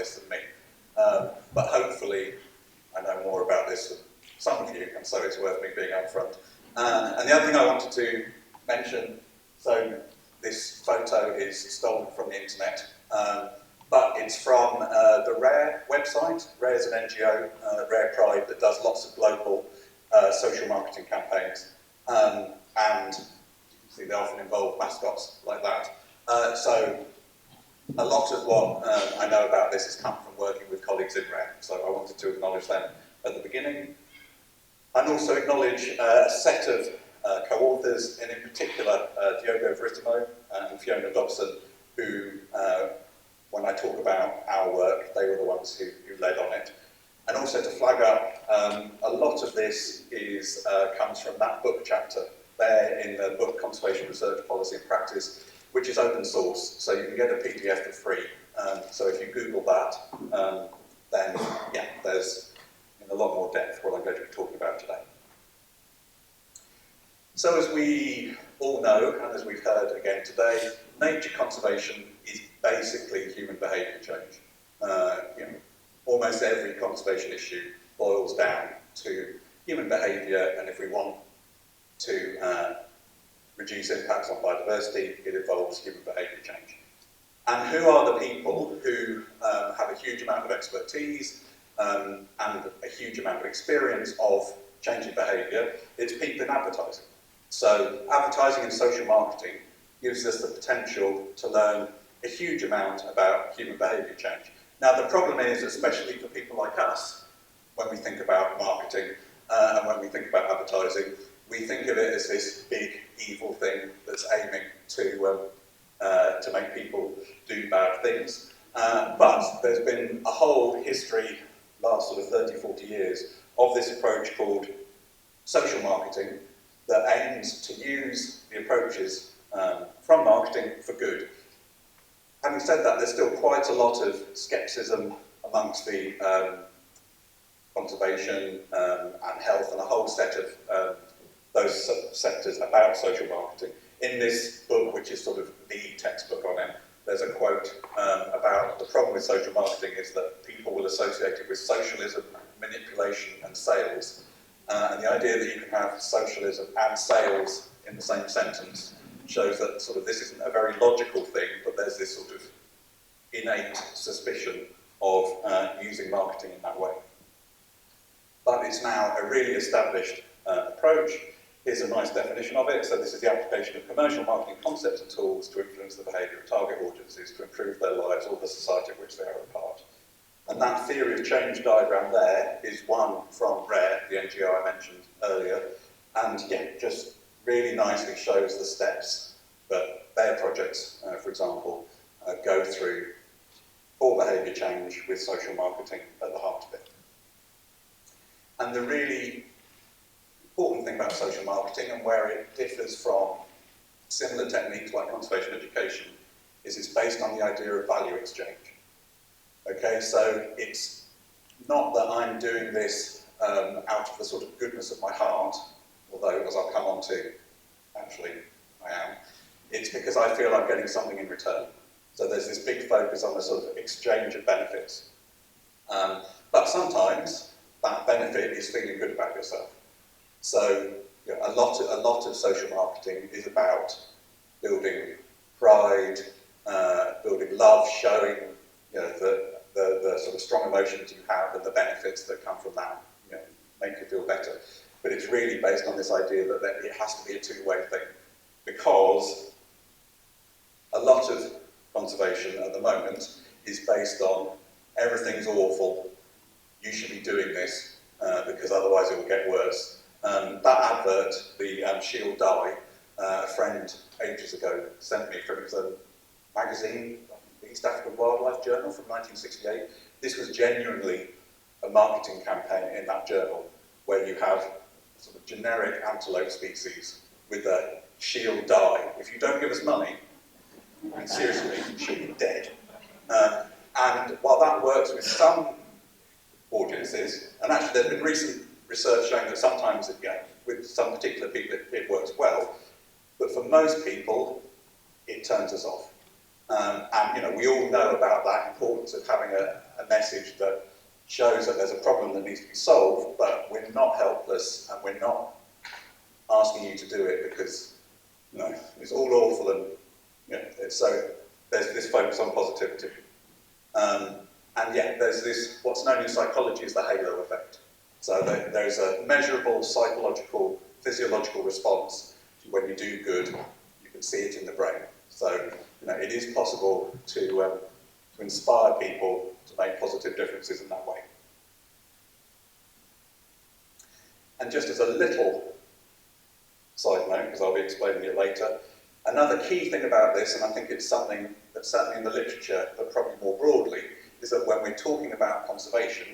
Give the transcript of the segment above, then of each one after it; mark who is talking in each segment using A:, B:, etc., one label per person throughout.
A: this than me. But hopefully I know more about this than some of you, and so it's worth me being upfront. And the other thing I wanted to mention, so this photo is stolen from the internet, but it's from the RARE website. RARE is an NGO, Rare Pride, that does lots of global social marketing campaigns. And you can see they often involve mascots like that. So a lot of what I know about this has come from working with colleagues in RARE, so I wanted to acknowledge them at the beginning. And also acknowledge a set of co-authors, and in particular Diogo Veritamo and Fiona Dobson, who, when I talk about our work, they were the ones who led on it. And also to flag up, a lot of this comes from that book chapter there in the book Conservation Research Policy and Practice, which is open source, so you can get a PDF for free. So if you Google that, then yeah, there's in a lot more depth what I'm going to be talking about today. So as we all know, and as we've heard again today, nature conservation is basically human behaviour change. Almost every conservation issue boils down to human behaviour, and if we want to reduce impacts on biodiversity, it involves human behaviour change. And who are the people who have a huge amount of expertise and a huge amount of experience of changing behaviour? It's people in advertising. So advertising and social marketing gives us the potential to learn a huge amount about human behaviour change. Now the problem is, especially for people like us, when we think about marketing and when we think about advertising, we think of it as this big evil thing that's aiming to make people do bad things. But there's been a whole history, last sort of 30, 40 years, of this approach called social marketing that aims to use the approaches from marketing for good. Having said that, there's still quite a lot of scepticism amongst the conservation and health and a whole set of those sectors about social marketing. In this book, which is sort of the textbook on it, there's a quote about the problem with social marketing is that people will associate it with socialism, manipulation and sales. And the idea that you can have socialism and sales in the same sentence shows that sort of this isn't a very logical thing, but there's this sort of innate suspicion of using marketing in that way. But it's now a really established approach. Here's a nice definition of it. So this is the application of commercial marketing concepts and tools to influence the behaviour of target audiences to improve their lives or the society of which they are a part. And that theory of change diagram there is one from RARE, the NGO I mentioned earlier, and yeah, just really nicely shows the steps that their projects, for example, go through for behaviour change with social marketing at the heart of it. And the really important thing about social marketing and where it differs from similar techniques like conservation education is it's based on the idea of value exchange. Okay, so it's not that I'm doing this out of the sort of goodness of my heart, although as I'll come on to, actually I am. It's because I feel I'm getting something in return. So there's this big focus on the sort of exchange of benefits. But sometimes that benefit is feeling good about yourself. So you know, a lot of social marketing is about building pride, building love, showing the sort of strong emotions you have and the benefits that come from that, make you feel better. But it's really based on this idea that it has to be a two-way thing, because a lot of conservation at the moment is based on everything's awful, you should be doing this because otherwise it will get worse. That advert, the Shield Die, a friend ages ago sent me from a magazine, the East African Wildlife Journal from 1968. This was genuinely a marketing campaign in that journal where you have sort of generic antelope species with a shield die. If you don't give us money, and seriously, she'll be dead. And while that works with some audiences, and actually there's been recent research showing that sometimes with some particular people it works well, but for most people it turns us off. And you know, we all know about that importance of having a message that shows that there's a problem that needs to be solved, but we're not helpless and we're not asking you to do it because, you know, it's all awful and, you know, so there's this focus on positivity. And yeah, there's this, what's known in psychology as the halo effect. So there's a measurable psychological, physiological response to when you do good, you can see it in the brain. So, you know, it is possible to inspire people to make positive differences in that way. And just as a little side note, because I'll be explaining it later, another key thing about this, and I think it's something that's certainly in the literature, but probably more broadly, is that when we're talking about conservation,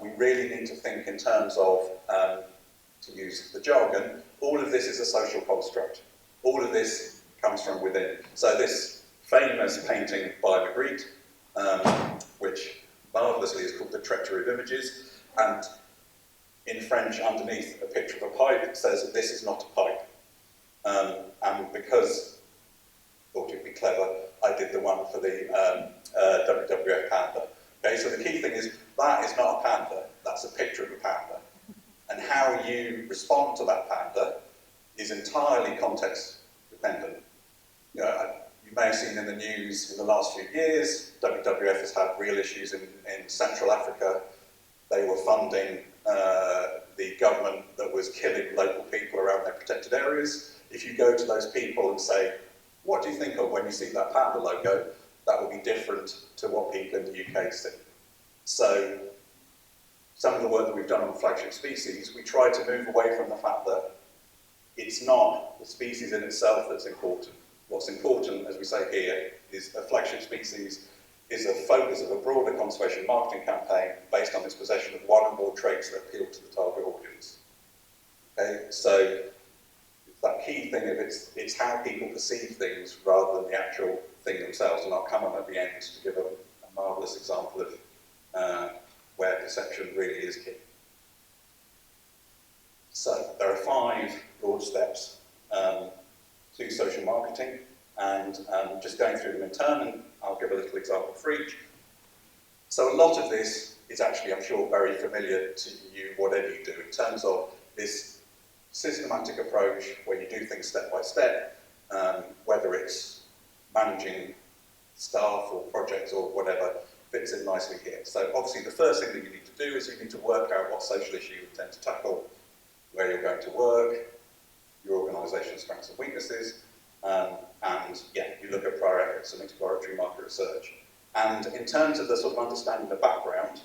A: we really need to think in terms of, to use the jargon, all of this is a social construct. All of this comes from within. So this famous painting by Magritte, which marvellously is called The Treachery of Images, and in French, underneath a picture of a pipe, it says that this is not a pipe. And because I thought it'd be clever, I did the one for the WWF panda. Okay, so the key thing is that is not a panda, that's a picture of a panda. And how you respond to that panda is entirely context dependent. You know, you may have seen in the news in the last few years, WWF has had real issues in Central Africa. They were funding the government that was killing local people around their protected areas. If you go to those people and say, what do you think of when you see that panda logo? That will be different to what people in the UK see. So some of the work that we've done on flagship species, we try to move away from the fact that it's not the species in itself that's important. What's important, as we say here, is a flagship species is a focus of a broader conservation marketing campaign based on its possession of one or more traits that appeal to the target audience. Okay, so that key thing of it's how people perceive things rather than the actual thing themselves, and I'll come on at the end to give a marvellous example of where perception really is key. So there are 5 broad steps to social marketing, and just going through them in turn, and I'll give a little example for each. So a lot of this is actually, I'm sure, very familiar to you, whatever you do, in terms of this systematic approach where you do things step by step, whether it's managing staff or projects or whatever, fits in nicely here. So obviously the first thing that you need to do is you need to work out what social issue you intend to tackle, where you're going to work, your organisation's strengths and weaknesses, and yeah, you look at prior efforts and exploratory market research. And in terms of the sort of understanding the background,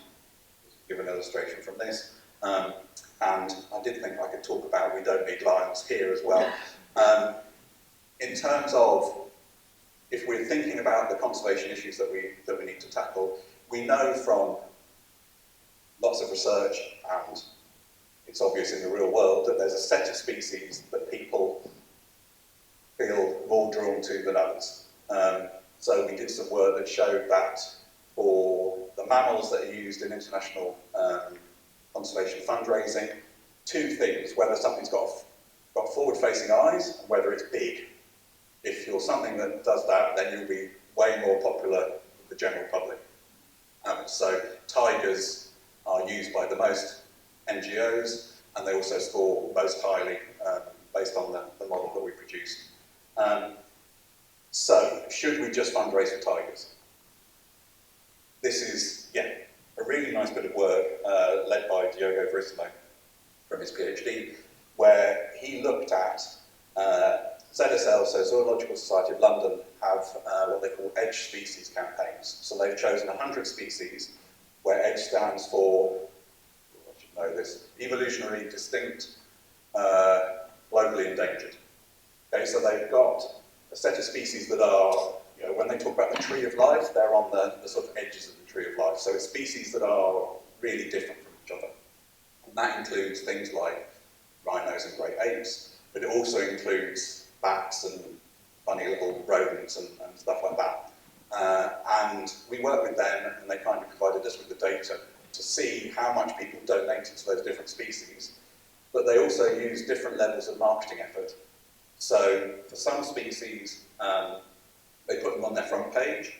A: give an illustration from this, and I did think I could talk about we don't need lions here as well. In terms of, if we're thinking about the conservation issues that we need to tackle, we know from lots of research, and it's obvious in the real world, that there's a set of species that people feel more drawn to than others. So we did some work that showed that for the mammals that are used in international conservation fundraising, 2 things: whether something's got forward-facing eyes and whether it's big. If you're something that does that, then you'll be way more popular with the general public. So tigers are used by the most NGOs, and they also score most highly based on the model that we produced. So, should we just fundraise for tigers? This is, yeah, a really nice bit of work led by Diogo Veríssimo from his PhD, where he looked at ZSL, so Zoological Society of London, have what they call EDGE species campaigns. So they've chosen 100 species, where EDGE stands for, I should know this, evolutionary distinct, globally endangered. Okay, so they've got a set of species that are, you know, when they talk about the tree of life, they're on the sort of edges of the tree of life. So it's species that are really different from each other. And that includes things like rhinos and great apes, but it also includes bats and funny little rodents and stuff like that. And we worked with them, and they kind of provided us with the data to see how much people donated to those different species, but they also use different levels of marketing effort. So for some species, They put them on their front page,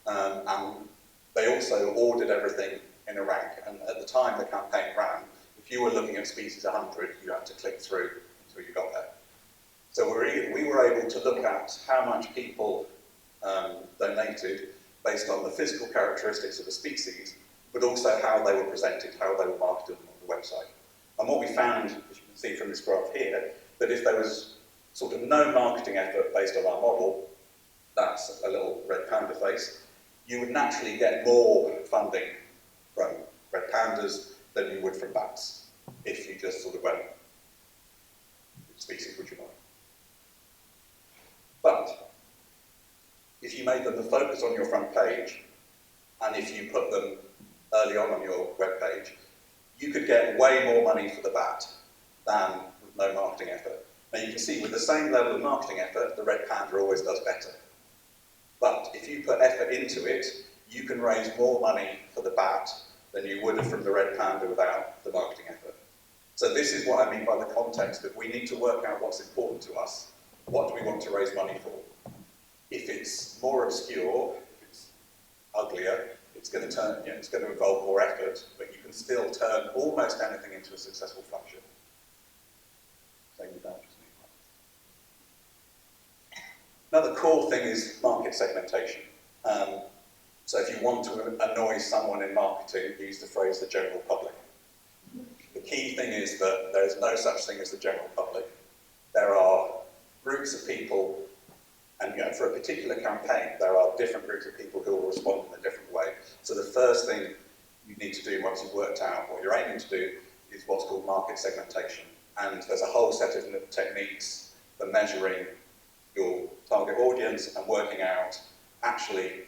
A: and they also ordered everything in a rank. And at the time the campaign ran, if you were looking at species 100, you had to click through until you got there. So we were able to look at how much people donated based on the physical characteristics of the species, but also how they were presented, how they were marketed on the website. And what we found, as you can see from this graph here, that if there was sort of no marketing effort based on our model, that's a little red panda face, you would naturally get more funding from red pandas than you would from bats, if you just sort of went, which species would you like? But if you made them the focus on your front page, and if you put them early on your web page, you could get way more money for the bat than with no marketing effort. Now you can see with the same level of marketing effort, the red panda always does better. But if you put effort into it, you can raise more money for the bat than you would have from the red panda without the marketing effort. So this is what I mean by the context, that we need to work out what's important to us. What do we want to raise money for? If it's more obscure, if it's uglier, it's going to turn, it's going to involve more effort, but you can still turn almost anything into a successful flagship. Same with that. Another core thing is market segmentation. So if you want to annoy someone in marketing, use the phrase the general public. The key thing is that there is no such thing as the general public. There are groups of people, and for a particular campaign, there are different groups of people who will respond in a different way. So the first thing you need to do once you've worked out what you're aiming to do is what's called market segmentation. And there's a whole set of techniques for measuring your target audience and working out actually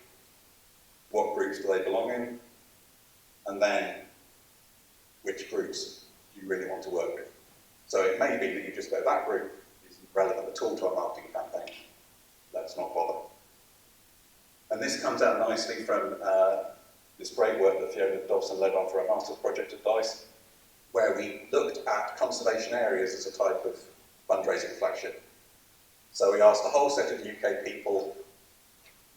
A: what groups do they belong in, and then which groups you really want to work with. So it may be that you just go, that group isn't relevant at all to our marketing campaign. Let's not bother. And this comes out nicely from this great work that Fiona Dobson led on for our master's project at DICE, where we looked at conservation areas as a type of fundraising flagship. So we asked a whole set of UK people,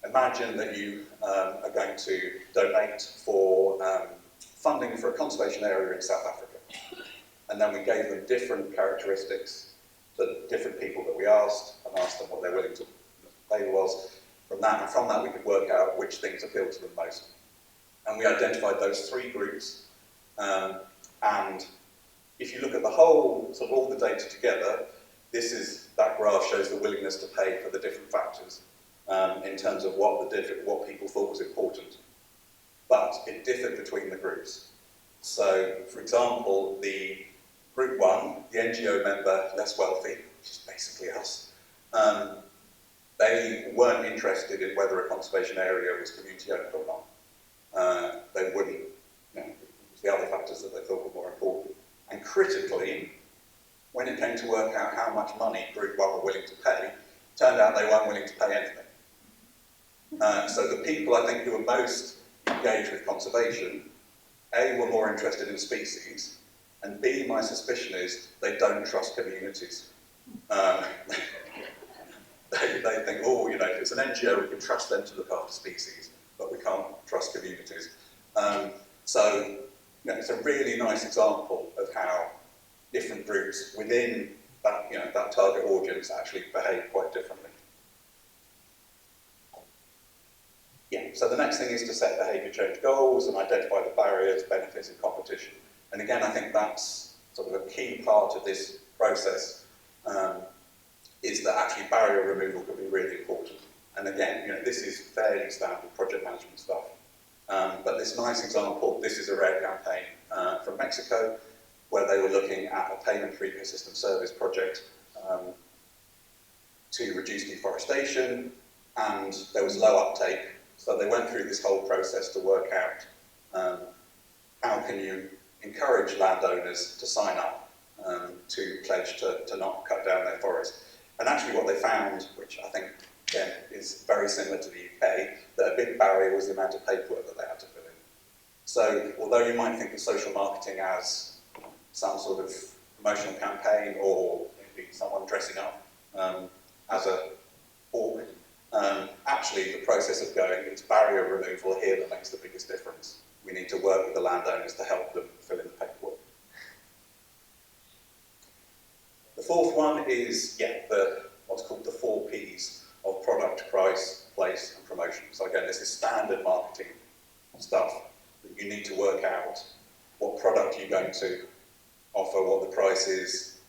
A: imagine that you are going to donate for funding for a conservation area in South Africa. And then we gave them different characteristics, the different people that we asked, and asked them what they're willing to pay was. From that we could work out which things appeal to them most. And we identified those three groups. And if you look at the whole, sort of all the data together, that graph shows the willingness to pay for the different factors in terms of what people thought was important. But it differed between the groups. So, for example, the group one, the NGO member, less wealthy, which is basically us, they weren't interested in whether a conservation area was community owned or not. They wouldn't, it was the other factors that they thought were more important. And critically, when it came to work out how much money group one were willing to pay, turned out they weren't willing to pay anything. So the people, I think, who were most engaged with conservation, A, were more interested in species, and B, my suspicion is they don't trust communities. They think, oh, if it's an NGO, we can trust them to look after species, but we can't trust communities. So it's a really nice example of how different groups within that, that target audience actually behave quite differently. So the next thing is to set behaviour change goals and identify the barriers, benefits and competition. And again, I think that's sort of a key part of this process, is that actually barrier removal can be really important. And again, this is fairly standard project management stuff. But this nice example, this is a rare campaign from Mexico, where they were looking at a payment-free ecosystem service project to reduce deforestation, and there was low uptake. So they went through this whole process to work out how can you encourage landowners to sign up to pledge to not cut down their forest. And actually what they found, which I think again is very similar to the UK, that a big barrier was the amount of paperwork that they had to fill in. So although you might think of social marketing as some sort of promotional campaign or maybe someone dressing up as a hawk, Actually, the process of going, it's barrier removal here that makes the biggest difference. We need to work with the landowners to help them fill in the paperwork. The fourth one is, what's called the 4 Ps of product, price, place, and promotion. So again, this is standard marketing stuff that you need to work out what product you're going to offer, what the price is,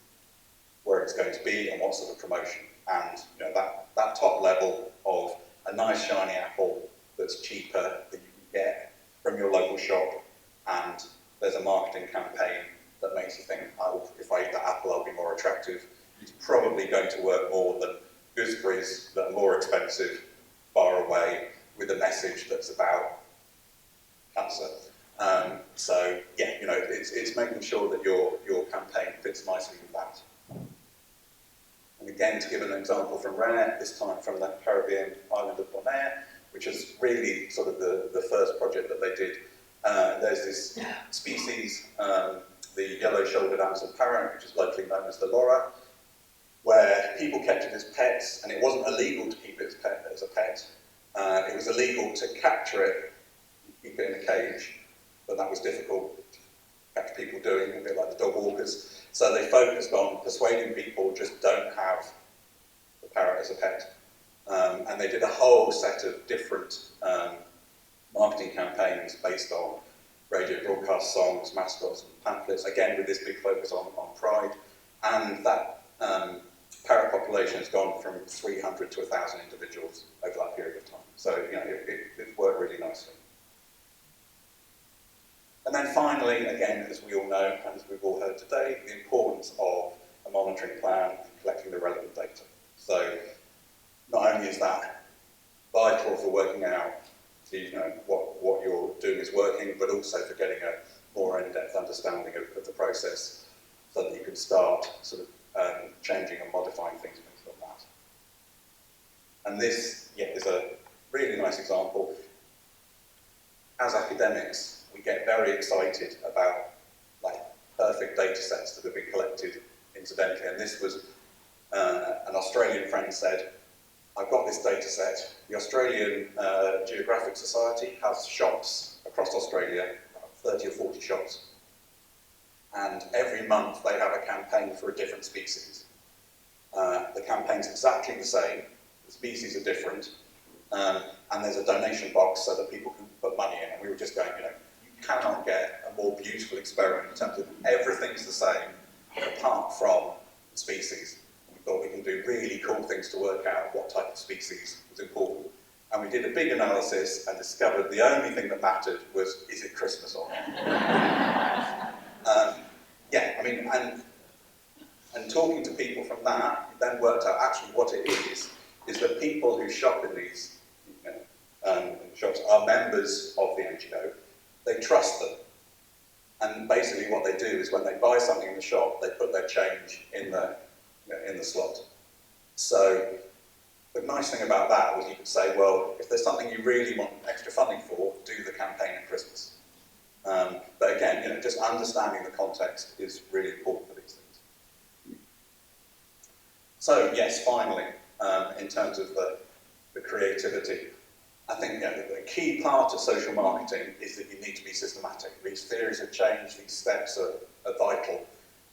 A: where it's going to be, and what sort of promotion. And that top level of a nice shiny apple that's cheaper that you can get from your local shop, and there's a marketing campaign that makes you think, oh, if I eat that apple, I'll be more attractive. It's probably going to work more than gooseberries that are more expensive, far away, with a message that's about cancer. So yeah, it's making sure that your campaign fits nicely with that. And again, to give an example from Rare, this time from the Caribbean island of Bonaire, which is really sort of the first project that they did. There's this species, the yellow-shouldered Amazon parrot, which is locally known as the lora, where people kept it as pets, and it wasn't illegal to keep it as a pet. It was illegal to capture it, keep it in a cage, but that was difficult to catch people doing, a bit like the dog walkers. So they focused on persuading people just don't have the parrot as a pet. And they did a whole set of different marketing campaigns based on radio broadcast songs, mascots, and pamphlets, again with this big focus on pride. And that parrot population has gone from 300 to 1,000 individuals over that period of time. So it's worked really nicely. And then finally, again, as we all know, and as we've all heard today, the importance of a monitoring plan and collecting the relevant data. So not only is that vital for working out what you're doing is working, but also for getting a more in-depth understanding of the process so that you can start sort of changing and modifying things based on that. And this, is a really nice example. As academics, we get very excited about perfect data sets that have been collected incidentally. And this was an Australian friend said, I've got this data set. The Australian Geographic Society has shops across Australia, about 30 or 40 shops. And every month they have a campaign for a different species. The campaign's exactly the same, the species are different, and there's a donation box so that people can put money in. And we were just going, you cannot get a more beautiful experiment in terms of everything's the same apart from the species. We thought we can do really cool things to work out what type of species was important. And we did a big analysis and discovered the only thing that mattered was, is it Christmas or not? And talking to people from that, then worked out actually what it is that people who shop in these shops are members of the NGO. They trust them. And basically what they do is when they buy something in the shop, they put their change in the slot. So the nice thing about that was you could say, well, if there's something you really want extra funding for, do the campaign at Christmas. But again, just understanding the context is really important for these things. So yes, finally, in terms of the creativity, I think the key part of social marketing is that you need to be systematic. These theories of change, these steps are vital.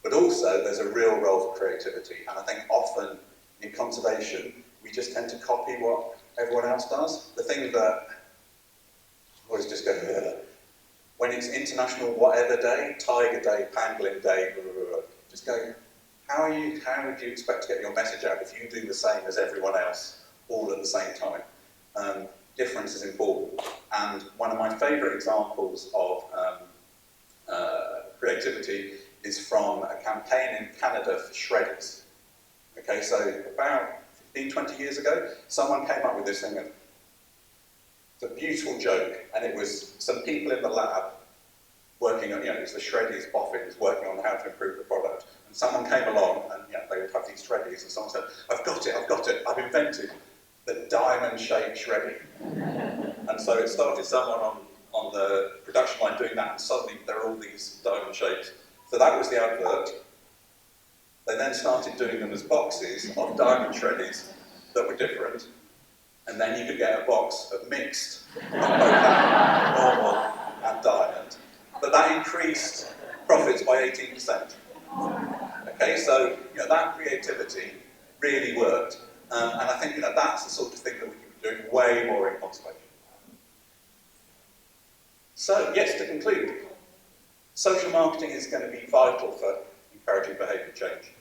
A: But also, there's a real role for creativity. And I think often in conservation, we just tend to copy what everyone else does. The thing that always just go, when it's International Whatever Day, Tiger Day, Pangolin Day, blah, blah, blah, just go, how would you expect to get your message out if you do the same as everyone else all at the same time? Difference is important. And one of my favourite examples of creativity is from a campaign in Canada for shredders. Okay, so about 15, 20 years ago, someone came up with this thing of, it's a beautiful joke, and it was some people in the lab working on, it was the shreddies, boffins, working on how to improve the product. And someone came along, and they would have these shreddies, and someone said, I've got it, I've invented the diamond-shaped shreddy. And so it started someone on the production line doing that, and suddenly there are all these diamond shapes. So that was the advert. They then started doing them as boxes of diamond shreddies that were different. and then you could get a box of mixed, normal and diamond, but that increased profits by 18%. Okay, so that creativity really worked, and I think that's the sort of thing that we can be doing way more in conservation. So yes, to conclude, social marketing is going to be vital for encouraging behaviour change,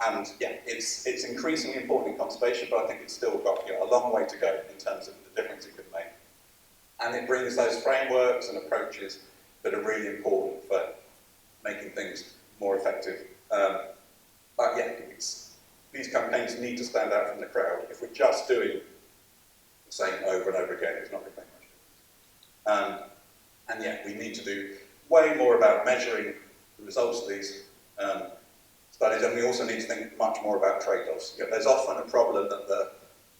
A: and yeah, it's increasingly important in conservation, but I think it's still got a long way to go in terms of the difference it could make. And it brings those frameworks and approaches that are really important for making things more effective. But yeah, these campaigns need to stand out from the crowd. If we're just doing the same over and over again, it's not going to make much difference. And yeah, we need to do way more about measuring the results of these studies, and we also need to think much more about trade-offs. There's often a problem that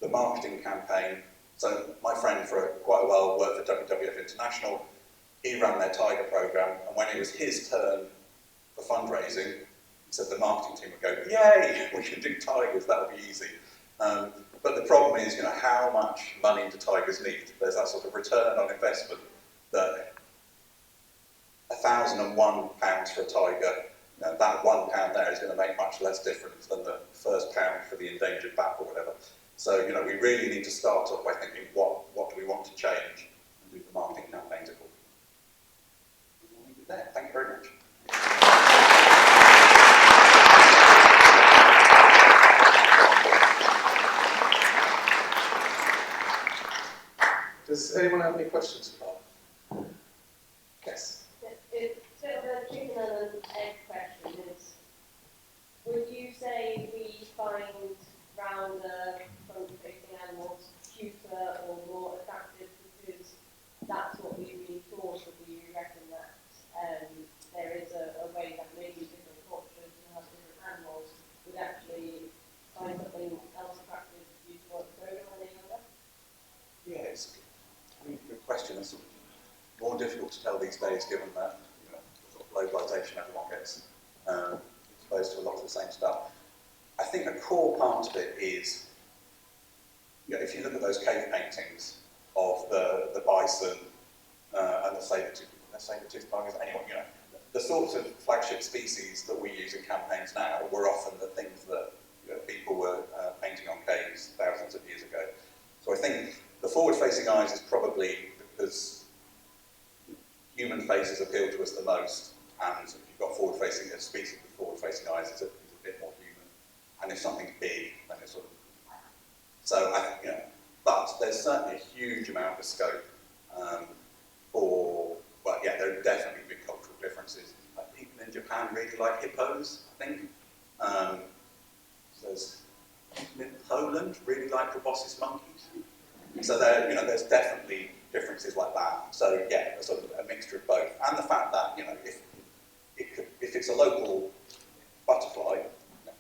A: the marketing campaign, so my friend for quite a while worked for WWF International, he ran their tiger program, and when it was his turn for fundraising, he said the marketing team would go, yay, we can do tigers, that'll be easy. But the problem is, how much money do tigers need? There's that sort of return on investment that £1,001 for a tiger, that £1 there is going to make much less difference than the first pound for the endangered bat or whatever. So, we really need to start off by thinking, what do we want to change, and do the marketing campaigns accordingly. We'll leave it there. Thank you very much.
B: Does anyone have any questions for Bob? Yes.
C: So the chicken and egg question is, would you say we find rounder front-facing animals cuter or more attractive because that's what we really thought, or do you reckon that there is a way that maybe different cultures who have different animals would actually find something else attractive due to what they're when they're younger?
A: Yeah, it's a good question. It's more difficult to tell these days, given that sort of globalisation, everyone gets exposed to a lot of the same stuff. I think a core part of it is, if you look at those cave paintings of the bison and the saber-toothed tigers, anyway, the sorts of flagship species that we use in campaigns now were often the things that people were painting on caves thousands of years ago. So I think the forward-facing eyes is probably because human faces appeal to us the most, and if you've got forward-facing, a species with forward-facing eyes is a bit more human. And if something's big, then it's sort of... So, but there's certainly a huge amount of scope for, well, yeah, there are definitely big cultural differences. Like people in Japan really like hippos, I think. So there's people in Poland really like proboscis monkeys. So there's definitely differences like that. So yeah, a sort of a mixture of both, and the fact that if it's a local butterfly,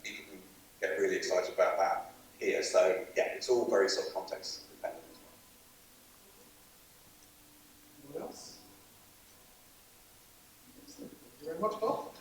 A: people can get really excited about that here. So yeah, it's all very sort of context dependent as well.
B: Anyone else? Thank you very much, Bob.